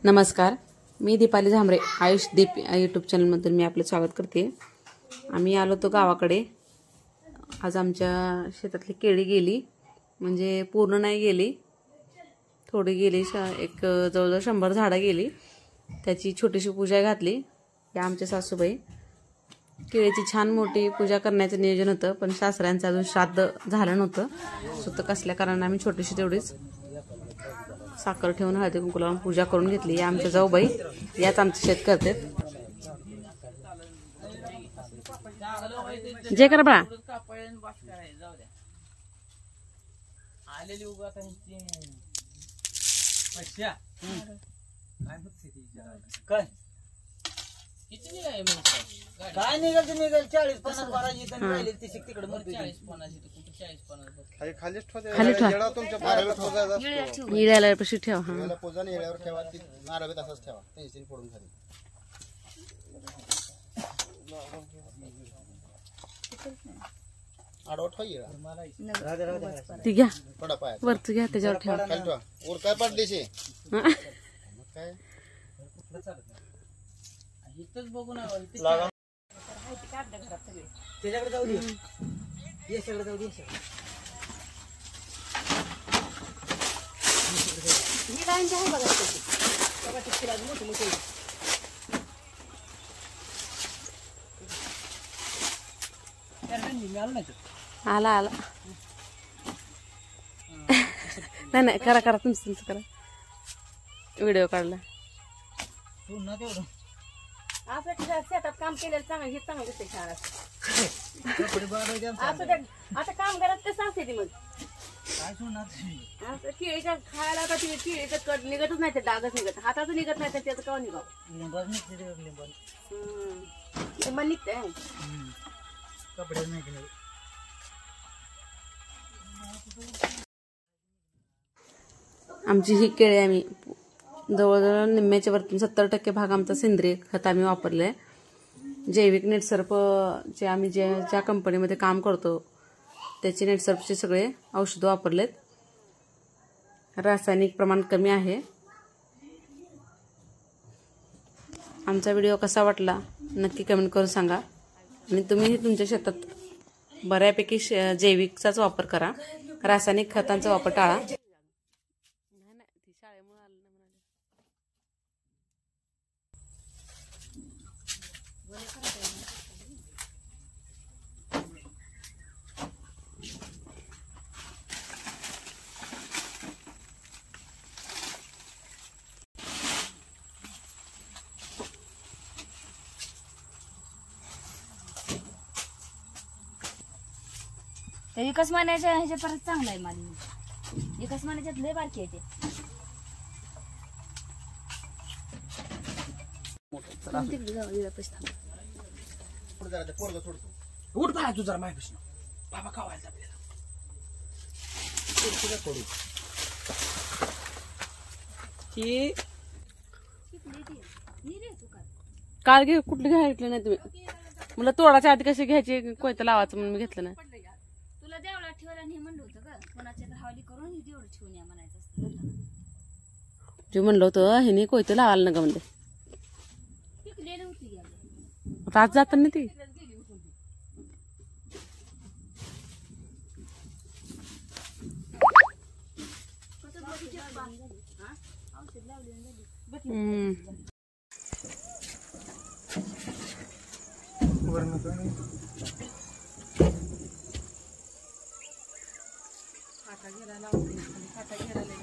नमस्कार, मी दीपाली झांबरे आयुष दीप यूट्यूब चॅनलमधून मी आपलं स्वागत करते। आम्ही आलो तो गावाकडे। आज आमच्या शेतातली केळी गेली, म्हणजे पूर्ण नाही गेली, थोडी गेली। एक जवळजवळ 100 झाडं गेली। त्याची छोटीशी पूजा घातली। या आमच्या सासूबाई केळीची छान मोठी पूजा करण्याचं नियोजन होतं, पण सासऱ्यांचं अजून श्राद्ध झालं नव्हतं। सुतक असल्या कारणाने आम्ही छोटीशी तेवढीच साखर ठेवून हळदी कुंकू लावून पूजा करून घेतली। आमच्या जाऊबाई याच आमचं शेत करतात। जे कर बा काय निघाल ते निघाल 40-50 बाराजी राहिले ते तिकडे 40-50 खाली इळ्याला पशी ठेवा। हा पोजाने येळ्यावर ठेवा, ती नारळ तसंच ठेवा, पेन्सिल फोडून खाली आडवट होई येळा ती घ्या, पडा पाय वरच घ्या, त्याच्यावर ठेवा। खाली ठेवा, वर काय पाडलीशे काय इथंच बघू ना, लागा त्याच्याकडे जाऊ दे, ये सगळं जाऊ दे। ही लाईन आहे बघा, बघा ती फिराज मोठी मोठी आला आला नाही नाही, करा करा, तुमचं करा, व्हिडिओ काढला। पुन्हा तेवढं असं शेतात काम केलेलं चांगलं, हे चांगलं दिसते छान असं। आता काम करत कसं असते ती मग काय सोडणार असं केळीच्या खायला का ती केळीचं कट निघतच नाही, ते डागच निघत, हाताचं निघत नाही, तर त्याचं केव्हा निघावं? लिंबाच निघते, लिंबाच लिंबा निघतंय, कपडे नाही केले। आमची ही केळी आम्ही जवळजवळ निम्म्याच्या वरतून 70% भाग आमचा सेंद्रिय खत आम्ही वापरले। जैविक नेटसर्प जे आम्ही ज्या कंपनीमध्ये काम करतो त्याचे नेटसर्पचे सगळे औषधं वापरलेत। रासायनिक प्रमाण कमी आहे। आमचा व्हिडिओ कसा वाटला नक्की कमेंट करून सांगा, आणि तुम्ही तुमच्या शेतात बऱ्यापैकी जैविकचाच वापर करा, रासायनिक खतांचा वापर टाळा। एकच महिन्याच्या ह्याच्या परत चांगला आहे माझी, एकच महिन्याच्यात लय बारकी आहे ते। उठ बाळा, तू जरा माहिती बाबा खावायला आपल्याला काल घे, कुठलं घ्यायचं नाही तुम्ही? मला तोडाच्या आधी कशी घ्यायची, कोयता लावायचं म्हणून मी घेतलं नाही। तुला देवळात ठेवायला नाही म्हणलं होतं का, कोणाच्या हवाली करून ही देवळ ठेवून या म्हणायचं असतं। जे म्हणलं होतं ह्याने कोयता लावायला नका म्हणले, पिकलेली होती आता आज जात नाही ती। फाटा घेरायला